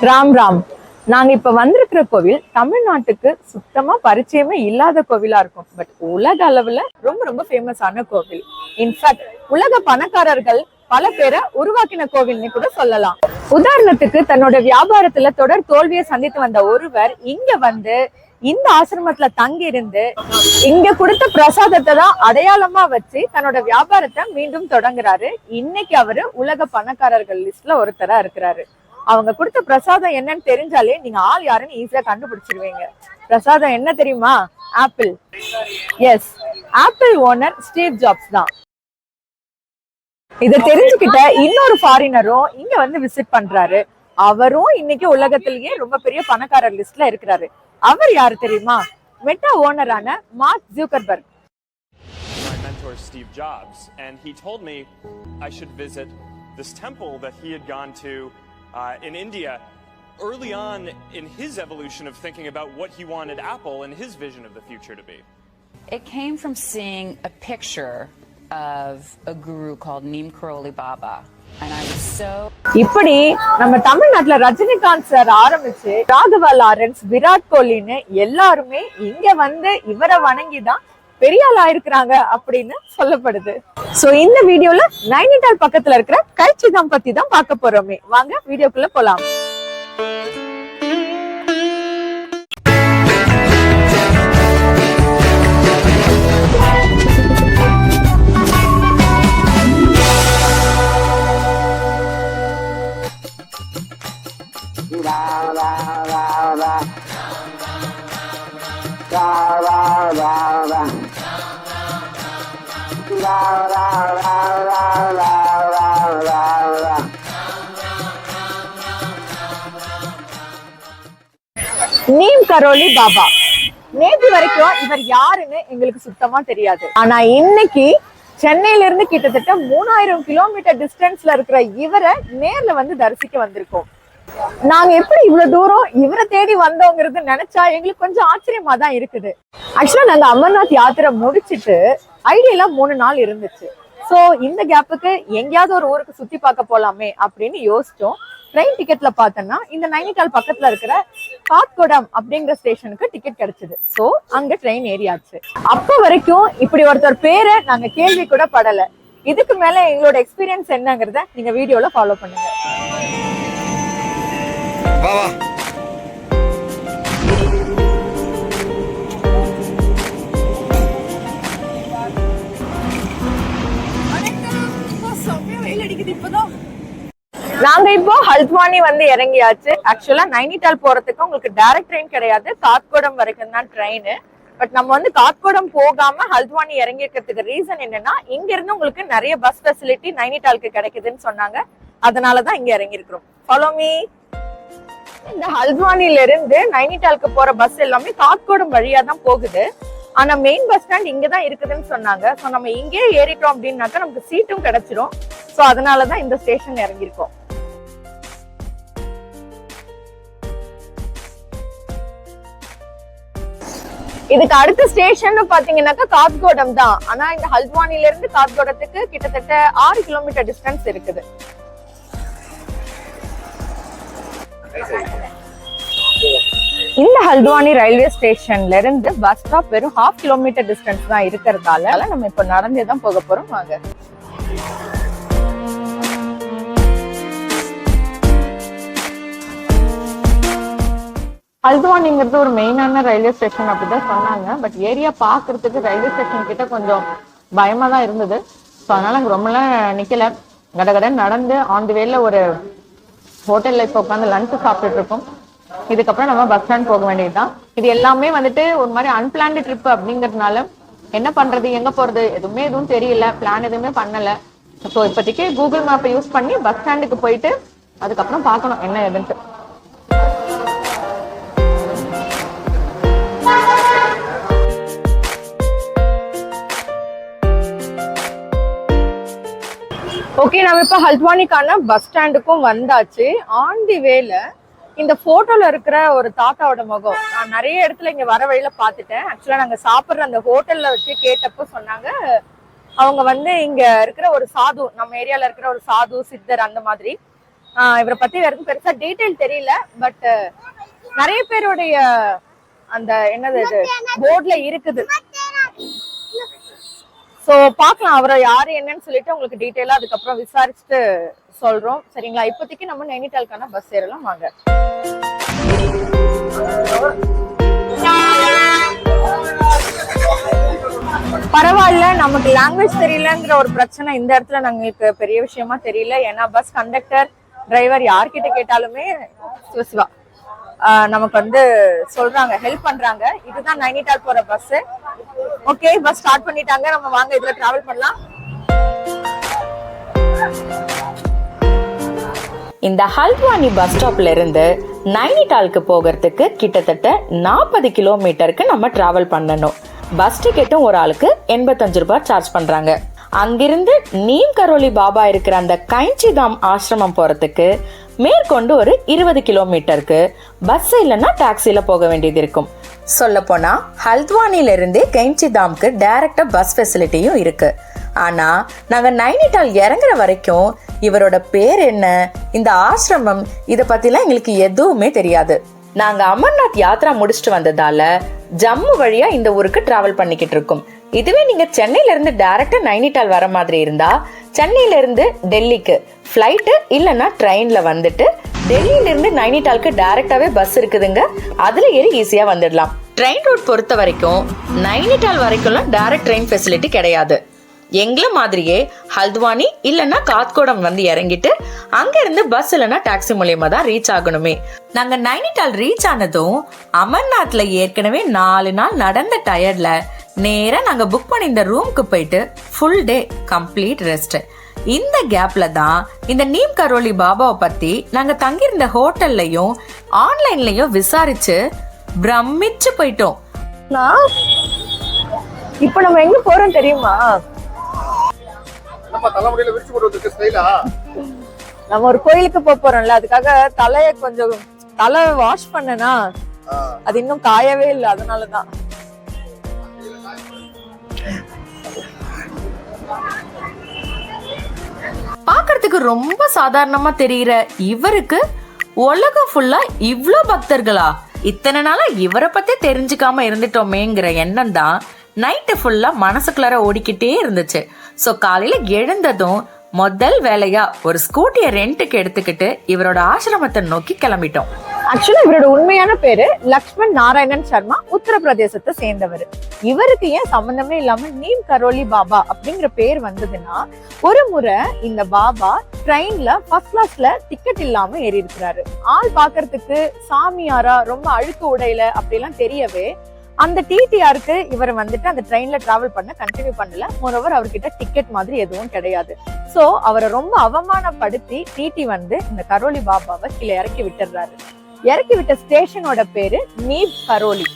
ராம் ராம். நாங்க இப்ப வந்திருக்கிற கோவில் தமிழ்நாட்டுக்கு சுத்தமா பரிச்சயமே இல்லாத கோவிலா இருக்கும். பட் உலக அளவுல ரொம்ப ரொம்ப ஃபேமஸான கோவில். இன்ஃபேக்ட் உலக பணக்காரர்கள் பல பேரை உருவாக்கின கோவில்னு கூட சொல்லலாம். உதாரணத்துக்கு தன்னோட வியாபாரத்துல தொடர் தோல்வியை சந்தித்து வந்த ஒருவர் இங்க வந்து இந்த ஆசிரமத்துல தங்கி இருந்து இங்க கொடுத்த பிரசாதத்தை தான் அடையாளமா வச்சு தன்னோட வியாபாரத்தை மீண்டும் தொடங்குறாரு. இன்னைக்கு அவரு உலக பணக்காரர்கள் லிஸ்ட்ல ஒருத்தரா இருக்கிறாரு. அவங்க கொடுத்த பிரசாதம் என்னன்னு தெரிஞ்சாலே நீங்க ஆள் யாருன்னு ஈஸியா கண்டுபிடிச்சிருவீங்க. பிரசாதம் என்ன தெரியுமா? Apple. Yes, Apple owner Steve Jobs தான். இதை தெரிஞ்சுக்கிட்ட இன்னொரு ஃபாரினரும் இங்க வந்து விசிட் பண்றாரு. அவரும் இன்னைக்கு உலகத்திலேயே ரொம்ப பெரிய பணக்காரர் லிஸ்ட்ல இருக்கிறாரு. அவர் யாரு தெரியுமா? மெட்டா ஓனரான Mark Zuckerberg. My mentor Steve Jobs, and he told me I should visit this temple that he had gone to in India early on in his evolution of thinking about what he wanted Apple and his vision of the future to be. It came from seeing a picture of a guru called Neem Karoli Baba, and I was so. இப்படி நம்ம தமிழ்நாட்டுல Rajinikanth sir ஆரம்பிச்சு Raghava Lawrence, Virat கோலின்னு எல்லாருமே இங்க வந்து இவரை வணங்கிதான் பெரிய ஆள் ஆயிருக்கிறாங்க அப்படின்னு சொல்லப்படுது. சோ இந்த வீடியோல நைனிடால் பக்கத்துல இருக்கிற கைச்சிதாம் பத்தி தான் பார்க்க போறோமே. வாங்க வீடியோக்குள்ள போலாம். நீம் கரோலி பாபா. நேற்று வரைக்கும் இவர் யாருன்னு எங்களுக்கு சுத்தமா தெரியாது. ஆனா இன்னைக்கு சென்னையில இருந்து கிட்டத்தட்ட 3000 கிலோமீட்டர் டிஸ்டன்ஸ்ல இருக்கிற இவரை நேர்ல வந்து தரிசிக்க வந்திருக்கோம். நாங்க எப்படி இவ்வளவு தூரம் இவரை தேடி வந்தோங்கிறது நினைச்சா எங்களுக்கு கொஞ்சம் ஆச்சரியமா தான் இருக்குது. ஆக்சுவலா நாங்க அமர்நாத் யாத்திரை முடிச்சிட்டு ஐடியா 3 நாள் இருந்துச்சு. சோ இந்த கேப்புக்கு எங்கேயாவது ஒரு ஊருக்கு சுத்தி பார்க்க போலாமே அப்படின்னு யோசிச்சோம். ட்ரெயின் டிக்கெட்ல பார்த்தோம்னா இந்த நைனிடால் பக்கத்துல இருக்கிற காத்கோடம் அப்படிங்கிற ஸ்டேஷனுக்கு டிக்கெட் கிடைச்சது. சோ அங்க ட்ரெயின் ஏறியாச்சு. அப்ப வரைக்கும் இப்படி ஒருத்தர் பேரை நாங்க கேள்வி கூட படல. இதுக்கு மேல எங்களோட எக்ஸ்பீரியன்ஸ் என்னங்கிறத நீங்க வீடியோல ஃபாலோ பண்ணுங்க. நாங்க இப்போ ஹல்த்வானி வந்து இறங்கியாச்சு. ஆக்சுவலா நைனிடால் போறதுக்கு உங்களுக்கு டைரக்ட் ட்ரெயின் கிடையாது, காத்கோடம் வரைக்கும் தான் ட்ரெயின். பட் நம்ம வந்து காத்கோடம் போகாம ஹல்த்வானி இறங்கி இருக்கிறதுக்கு ரீசன் என்னன்னா, இங்க இருந்து உங்களுக்கு நிறைய பஸ் ஃபெசிலிட்டி நைனிடாலுக்கு கிடைக்குதுன்னு சொன்னாங்க. அதனாலதான் இங்க இறங்கி இருக்கிறோம். Follow me. இந்த ஹல்த்வானில இருந்து நைனிடாலுக்கு போற பஸ் எல்லாமே காத்கோடம் வழியா தான் போகுது. ஆனா மெயின் பஸ் ஸ்டாண்ட் இங்கதான் இருக்குதுன்னு சொன்னாங்க. சோ நம்ம இங்கே ஏறிட்டோம் அப்படின்னாக்கா நமக்கு சீட்டும் கிடைச்சிரும். சோ அதனாலதான் இந்த ஸ்டேஷன் இறங்கியிருக்கோம். இதுக்கு அடுத்த ஸ்டேஷன் பாத்தீங்கன்னாக்கா காத்கோடம் தான். ஆனா இந்த ஹல்த்வானில இருந்து காத்கோடத்துக்கு கிட்டத்தட்ட 6 கிலோமீட்டர் டிஸ்டன்ஸ் இருக்குது. இந்த ஹல்த்வானி ரயில்வே ஸ்டேஷன்ல இருந்து பஸ் ஸ்டாப் வெறும் 1/2 கிலோமீட்டர் டிஸ்டன்ஸ் தான் இருக்கிறதால நம்ம இப்ப நடந்தே தான் போக போறோம். வாங்க. ஹல்த்வானிங்கிறது ஒரு மெயினான ரயில்வே ஸ்டேஷன் அப்படிதான் சொன்னாங்க. பட் ஏரியா பாக்குறதுக்கு ரயில்வே ஸ்டேஷன் கிட்ட கொஞ்சம் பயமா தான் இருந்தது. ஸோ அதனால அங்க ரொம்ப நேரம் நிக்கல, கடகடன் நடந்து ஆன் தி வேல ஒரு ஹோட்டல்ல இப்ப உட்காந்து லஞ்ச் சாப்பிட்டுட்டு இருக்கோம். இதுக்கப்புறம் நம்ம பஸ் ஸ்டாண்ட் போக வேண்டியதுதான். இது எல்லாமே வந்துட்டு ஒரு மாதிரி அன்பிளான்டு ட்ரிப் அப்படிங்கறதுனால என்ன பண்றது, எங்க போறது எதுவும் தெரியல, பிளான் எதுவுமே பண்ணல. ஸோ இப்போதைக்கு கூகுள் மேப்பை யூஸ் பண்ணி பஸ் ஸ்டாண்டுக்கு போயிட்டு அதுக்கப்புறம் பார்க்கணும் என்ன எதுன்ட்டு. ஓகே, நம்ம இப்ப ஹல்த்வானிக்கான பஸ் ஸ்டாண்டுக்கும் வந்தாச்சு. ஆன் தி வேல இந்த போட்டோல இருக்கிற ஒரு தாத்தாவோட முகம் நான் நிறைய இடத்துல இங்க வர வழியில பாத்துட்டேன். ஆக்சுவலா நாங்க சாப்பிடுற அந்த ஹோட்டல்ல வச்சு கேட்டப்போ சொன்னாங்க, அவங்க வந்து இங்க இருக்கிற ஒரு சாது, நம்ம ஏரியால இருக்கிற ஒரு சாது சித்தர் அந்த மாதிரி இவரை பத்தி வேற பெருசா டீடைல் தெரியல. பட் நிறைய பேருடைய அந்த என்னது போர்ட்ல இருக்குது. சோ பாக்கலாம் அவரை யாரு என்னன்னு சொல்லிட்டு உங்களுக்கு டீடைலா அதுக்கப்புறம் விசாரிச்சுட்டு சொல்றோம். சரிங்களா? இப்போதைக்கு நம்ம நைனிடாலுக்கான பஸ் ஏறலாம் வாங்க. பரவாயில்ல, நமக்கு லாங்குவேஜ் தெரியலங்கிற ஒரு பிரச்சனை இந்த இடத்துல நம்மளுக்கு பெரிய விஷயமா தெரியல. ஏன்னா பஸ் கண்டக்டர் டிரைவர் யார்கிட்ட கேட்டாலுமே சிவா நமக்கு வந்து சொல்றாங்க, ஹெல்ப் பண்றாங்க. இதுதான் நைனிடால் போற பஸ். ஓகே, பஸ் ஸ்டார்ட் பண்ணிட்டாங்க. நம்ம வாங்க இதுல டிராவல் பண்ணலாம். இந்த ஹல்த்வானி பஸ் ஸ்டாப்ல இருந்து நைனிடாலுக்கு போகிறதுக்கு கிட்டத்தட்ட 40 கிலோமீட்டருக்கு நம்ம டிராவல் பண்ணணும். பஸ் டிக்கெட்டும் ஒரு ஆளுக்கு 85 ரூபாய் சார்ஜ் பண்றாங்க. அங்கிருந்து நீம் கரோலி பாபா இருக்கிற அந்த கைஞ்சிதாம் ஆசிரமம் போறதுக்கு மேற்கொண்டு ஒரு 20 கிலோமீட்டருக்கு பஸ் இல்லைன்னா டாக்ஸில போக வேண்டியது இருக்கும். சொல்ல போனா ஹல்த்வானில இருந்தே கைஞ்சிதாம்க்கு டைரக்டா பஸ் ஃபெசிலிட்டியும் இருக்கு. ஆனா நாங்க நைனிடால் இறங்குற வரைக்கும் இவரோட பேர் என்ன, இந்த ஆசிரமம், இத பத்திலாம் எங்களுக்கு எதுவுமே தெரியாது. நாங்க அமர்நாத் யாத்ரா முடிச்சுட்டு வந்ததால ஜம்மு வழியா இந்த ஊருக்கு டிராவல் பண்ணிக்கிட்டு இருக்கோம். இதுவே நீங்க சென்னையில இருந்து டைரக்டா நைனிடால் வர மாதிரி இருந்தா சென்னையில இருந்து டெல்லிக்கு ஃபிளைட் இல்லைன்னா ட்ரெயின்ல வந்துட்டு டெல்லியில இருந்து நைனிடாலுக்கு டைரக்டாவே பஸ் இருக்குதுங்க, அதுல ஏறி ஈஸியா வந்துடலாம். ட்ரெயின் ரூட் பொறுத்த வரைக்கும் நைனிடால் வரைக்கும்லாம் டைரக்ட் ட்ரெயின் ஃபெசிலிட்டி கிடையாது. எங்களை மாதிரியே ஹல்த்வானி இல்லைன்னா காத்கோடம் வந்து இறங்கிட்டு அங்க இருந்து பஸ் இல்லைன்னா டாக்ஸி மூலியமா தான் ரீச் ஆகணுமே. நாங்க நைனிடால் ரீச் ஆனதும் அமர்நாத்ல ஏற்கனவே 4 நாள் நடந்த டயர்ட்ல நேரா நாங்க புக் பண்ணி இந்த ரூமுக்கு போயிட்டு ஃபுல் டே கம்ப்ளீட் ரெஸ்ட். இந்த கேப்ல தான் இந்த நீம் கரோலி பாபாவை பத்தி நாங்க தங்கியிருந்த ஹோட்டல்லையும் ஆன்லைன்லயும் விசாரிச்சு பிரமிச்சு போயிட்டோம். இப்ப நம்ம எங்க போறோம் தெரியுமா? நம்ம ஒரு கோயிலுக்கு போறோம்ல, அதுக்காக தலைய கொஞ்சம் தலை வாஷ் பண்ணனா அது இன்னும் காயவே இல்லை, அதனாலதான். பாக்குறதுக்கு ரொம்ப சாதாரணமா தெரியுற இவருக்கு உலகம் ஃபுல்லா இவ்ளோ பக்தர்களா? இத்தனை நாளா இவரை பத்தி தெரிஞ்சுக்காம இருந்துட்டோமேங்கிற எண்ணம் தான் நைட்டு ஃபுல்லா மனசுக்குள்ளார ஓடிக்கிட்டே இருந்துச்சு. சோ காலையில எழுந்ததும் முதல் வேலையா ஒரு ஸ்கூட்டியை ரெண்டுக்கு எடுத்துக்கிட்டு இவரோட ஆசிரமத்தை நோக்கி கிளம்பிட்டோம். ஆக்சுவலா இவரோட உண்மையான பேரு லக்ஷ்மண் நாராயணன் சர்மா, உத்தரப்பிரதேசத்தை சேர்ந்தவர். இவருக்கு ஏன் சம்பந்தமே இல்லாம நீம் கரோலி பாபா அப்படிங்கிற பேர் வந்ததுன்னா, ஒரு முறை இந்த பாபா ட்ரெயின்ல ஃபர்ஸ்ட் கிளாஸ்ல டிக்கெட் இல்லாம ஏறி இருக்கிறாரு. ஆள் பாக்குறதுக்கு சாமியாரா ரொம்ப அழுக்கு உடையில அப்படிலாம் தெரியவே அந்த டிடிஆருக்கு இவர் வந்துட்டு அந்த ட்ரெயின்ல டிராவல் பண்ண கண்டினியூ பண்ணல. மோரோவர் அவர்கிட்ட டிக்கெட் மாதிரி எதுவும் கிடையாது. சோ அவரை ரொம்ப அவமானப்படுத்தி டிடி வந்து இந்த கரோலி பாபாவை கீழே இறக்கி விட்டுறாரு. இறக்கி விட்ட ஸ்டேஷனோட பேரு நீம் கரோலி.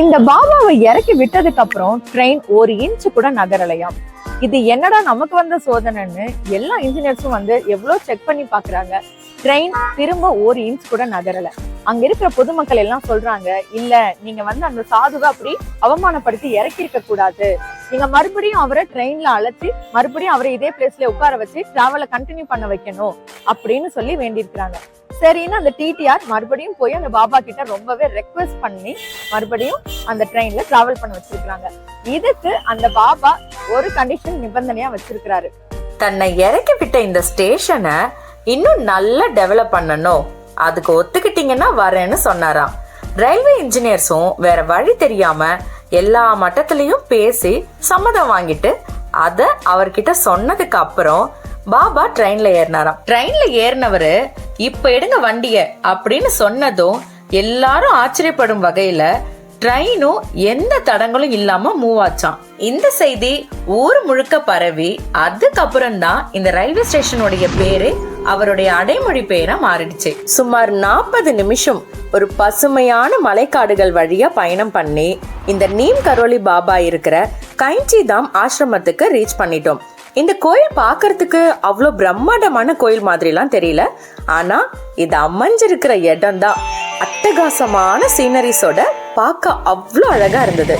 இந்த பாபாவை இறக்கி விட்டதுக்கு அப்புறம் ட்ரெயின் 1 இன்ச் கூட நகரலையாம். இது என்னடா நமக்கு வந்த சோதனைன்னு எல்லா இன்ஜினியர்ஸும் வந்து எவ்வளவு செக் பண்ணி பாக்குறாங்க. ட்ரெயின் திரும்ப 1 இன்ச் கூட நகரல. அங்க இருக்கிற பொதுமக்கள் எல்லாம் சொல்றாங்க, இல்ல நீங்க வந்து அந்த சாதுவை அப்படி அவமானப்படுத்தி இறக்கி இருக்க கூடாது, நீங்க மறுபடியும் அவரை ட்ரெயின்ல அழைச்சி மறுபடியும் அவரை இதே பிளேஸ்ல உட்கார வச்சு டிராவலை கண்டினியூ பண்ண வைக்கணும் அப்படின்னு சொல்லி வேண்டியிருக்கிறாங்க. சரின்னு அந்த டிடிஆர் மறுபடியும் போய் அந்த பாபா கிட்ட ரொம்பவே ரெக்வெஸ்ட் பண்ணி மறுபடியும் அந்த ட்ரெயின்ல டிராவல் பண்ண வச்சிருக்காங்க. இதுக்கு அந்த பாபா ஒரு கண்டிஷன் நிபந்தனையா வச்சிருக்கிறாரு. தன்னை இறக்கி விட்ட இந்த ஸ்டேஷனை இன்னும் நல்லா டெவலப் பண்ணணும், அதுக்கு ஒத்துக்கிட்டீங்கன்னா வரேன்னு சொன்னாராம். ரயில்வே இன்ஜினியர்ஸும் வேற வழி தெரியாம எல்லா மட்டத்திலையும் பேசி சம்மதம் வாங்கிட்டு அத அவர்கிட்ட சொன்னதுக்கு அப்புறம் பாபா ட்ரெயின்ல ஏறினாராம். ட்ரெயின்ல ஏறினவரு இப்ப எடுங்க வண்டிய அப்படின்னு சொன்னதும் எல்லாரும் ஆச்சரியப்படும் வகையில ட்ரெயினும் எந்த தடங்களும் இல்லாம மூவ் ஆச்சான். இந்த செய்தி ஊர் முழுக்க பரவி அதுக்கப்புறம் தான் இந்த ரயில்வே ஸ்டேஷனுடைய பேரு அவருடைய அடைமொழி பெயரா மாறிடுச்சு. சுமார் 40 நிமிஷம் ஒரு பசுமையான மலைக்காடுகள் வழியா பயணம் பண்ணி இந்த நீம் கரோலி பாபா இருக்கிற கைஞ்சிதாம் ஆசிரமத்துக்கு ரீச் பண்ணிட்டோம். இந்த கோயில் பாக்குறதுக்கு அவ்வளோ பிரம்மாண்டமான கோயில் மாதிரிலாம் தெரியல, ஆனா இது அமைஞ்சிருக்கிற இடம் தான் அட்டகாசமான சீனரிஸோட பார்க்க அவ்வளோ அழகா இருந்தது.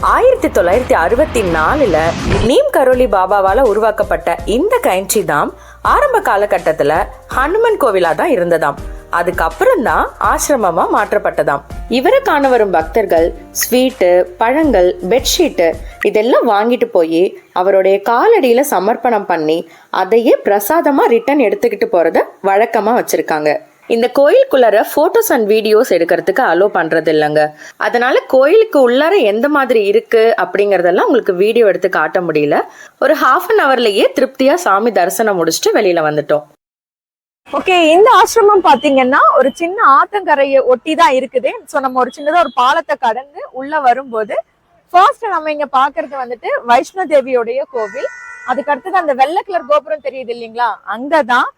1964 நீம் கரோலி பாபாவால உருவாக்கப்பட்ட இந்த கைன்சி தாம் ஆரம்ப காலகட்டத்துல ஹனுமன் கோவிலா தான் இருந்ததாம். அதுக்கப்புறம் தான் ஆசிரமமா மாற்றப்பட்டதாம். இவரை காண வரும் பக்தர்கள் ஸ்வீட்டு, பழங்கள், பெட்ஷீட்டு இதெல்லாம் வாங்கிட்டு போய் அவருடைய காலடியில சமர்ப்பணம் பண்ணி அதையே பிரசாதமா ரிட்டர்ன் எடுத்துக்கிட்டு போறத வழக்கமா வச்சிருக்காங்க. இந்த கோயிலுக்குள்ளார போட்டோஸ் அண்ட் வீடியோஸ் எடுக்கிறதுக்கு அலோ பண்றது இல்லைங்க. அதனால கோயிலுக்கு உள்ளார எந்த மாதிரி இருக்கு அப்படிங்கறதெல்லாம் உங்களுக்கு வீடியோ எடுத்து காட்ட முடியல. ஒரு ½ அன் ஹவர்லயே திருப்தியா சாமி தரிசனம் முடிச்சுட்டு வெளியில வந்துட்டோம். ஓகே, இந்த ஆசிரமம் பாத்தீங்கன்னா ஒரு சின்ன ஆத்தங்கரையை ஒட்டி தான் இருக்குது. ஸோ நம்ம ஒரு சின்னதா ஒரு பாலத்தை கடந்து உள்ள வரும்போது ஃபர்ஸ்ட் நம்ம இங்க பாக்குறது வந்துட்டு வைஷ்ணோ தேவியோடைய கோவில். அதுக்கு அடுத்தது அந்த வெள்ளை கலர் கோபுரம் தெரியுது இல்லைங்களா, அங்கதான்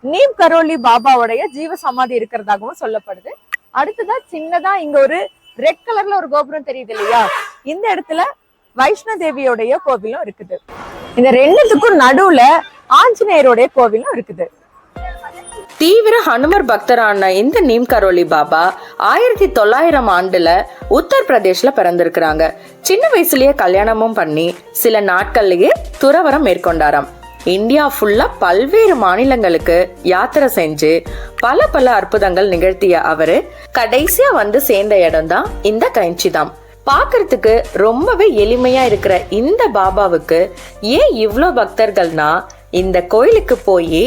நீம் கரோலி பாபாவுடைய ஜீவ சமாதி இருக்கிறதாகவும் சொல்லப்படுது. அடுத்ததான் சின்னதா இங்க ஒரு ரெட் கலர்ல ஒரு கோபுரம் தெரியுது இல்லையா, இந்த இடத்துல வைஷ்ணோ தேவியோடைய கோவிலும் இருக்குது. இந்த ரெண்டுத்துக்கும் நடுவுல ஆஞ்சநேயருடைய கோவிலும் இருக்குது. தீவிர ஹனுமர் பக்தரான இந்த நீம் கரோலி பாபா 1900 உத்தரப்பிரதேஷ்ல பிறந்திருக்கிறாங்க. சின்ன வயசுலயே கல்யாணமும் பண்ணி சில நாட்கள்லயே துறவரம் மேற்கொண்டாராம். இந்தியா ஃபுல்லா பல்வேறு மாநிலங்களுக்கு யாத்திரை செஞ்சு பல அற்புதங்கள் நிகழ்த்திய அவரு கடைசியா வந்து சேர்ந்த இடம் தான் இந்த கைன்சி தாம். பாக்குறதுக்கு ரொம்பவே எளிமையா இருக்கிற இந்த பாபாவுக்கு ஏன் இவ்ளோ பக்தர்கள்னா, இந்த கோயிலுக்கு போய்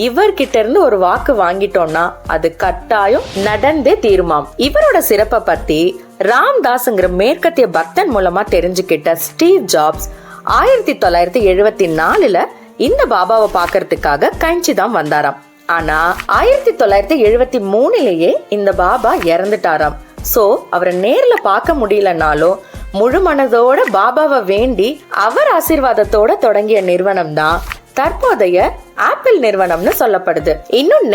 இவர்கிட்ட இருந்து ஒரு வாக்கு வாங்கிட்டோம்னா அது கட்டாயம் நடந்தே தீருமாம். இவரோட சிறப்பை பத்தி ராம்தாஸ்ங்கிற மேற்கத்திய பக்தன் மூலமா தெரிஞ்சுக்கிட்ட ஸ்டீவ் ஜாப்ஸ் 1974 இந்த பாபாவை பாக்குறதுக்காக கைன்சி தான் வந்தாராம். ஆனா 1973 இந்த பாபா இறந்துட்டாராம். சோ அவரை நேர்ல பார்க்க முடியலனாலும் முழு மனதோட பாபாவை வேண்டி அவர் ஆசீர்வாதத்தோட தொடங்கிய நிறுவனம் தான் தற்போதைய ஆப்பிள் நிறுவனம்னு சொல்லப்படுது. இன்னும்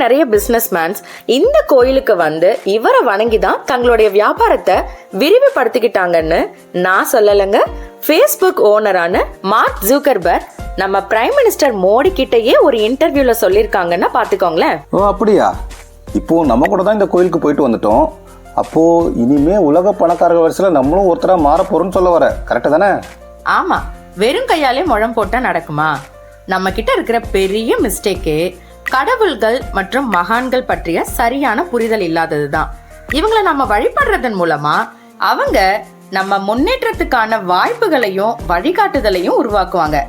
நிறைய பிசினஸ்மேன்ஸ் இந்த கோயிலுக்கு வந்து இவரை வணங்கிதான் தங்களுடைய வியாபாரத்தை விரிவுபடுத்திக்கிட்டாங்கன்னு நான் சொல்லலைங்க. Facebook ஓனரான மார்க் ஜூக்கர்பர்க் நம்ம பிரைம் மினிஸ்டர் மோடி கிட்டயே ஒரு இன்டர்வியூல சொல்லிருக்காங்கன்னா பாத்துக்கோங்களேன். ஓ அப்படியா? இப்போ நம்ம கூட தான் இந்த கோயிலுக்கு போயிட்டு வந்துட்டோம். அப்போ இனிமே உலக பணக்காரர்கள் வரிசையில நம்மளும் ஒருத்தரா மாற போறோம்னு சொல்ல வர, கரெக்டா தானே? ஆமா, வெறும் கையாலே முழம் போட்டா நடக்குமா? நம்ம கிட்ட இருக்கிற பெரிய மிஸ்டேக்கே கடவுள்கள் மற்றும் மகான்கள் பற்றிய சரியான புரிதல் இல்லாததுதான். இவங்களை நம்ம வழிபடுறதன் மூலமா அவங்க நம்ம முன்னேற்றத்துக்கான வாய்ப்புகளையும் வழிகாட்டுதலையும் உருவாக்குவாங்க.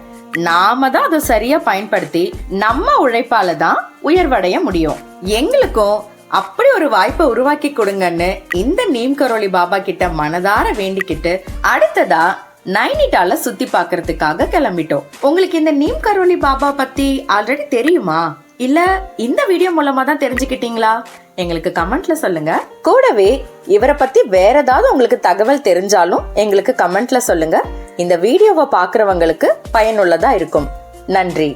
நாம தான் அதை சரியா பயன்படுத்தி நம்ம உழைப்பால தான் உயர்வடைய முடியும். எங்களுக்கும் அப்படி ஒரு வாய்ப்பை உருவாக்கி கொடுங்கன்னு இந்த நீம் கரோலி பாபா கிட்ட மனதார வேண்டிக்கிட்டு அடுத்ததா நைனிடால சுத்தி பாக்குறதுக்காக கிளம்பிட்டோம். உங்களுக்கு இந்த நீம் கரோலி பாபா பத்தி ஆல்ரெடி தெரியுமா, இல்ல இந்த வீடியோ மூலமா தான் தெரிஞ்சுக்கிட்டீங்களா? எங்களுக்கு கமெண்ட்ல சொல்லுங்க. கூடவே இவரை பத்தி வேற ஏதாவது உங்களுக்கு தகவல் தெரிஞ்சாலும் எங்களுக்கு கமெண்ட்ல சொல்லுங்க. இந்த வீடியோவை பாக்குறவங்களுக்கு பயனுள்ளதா இருக்கும். நன்றி.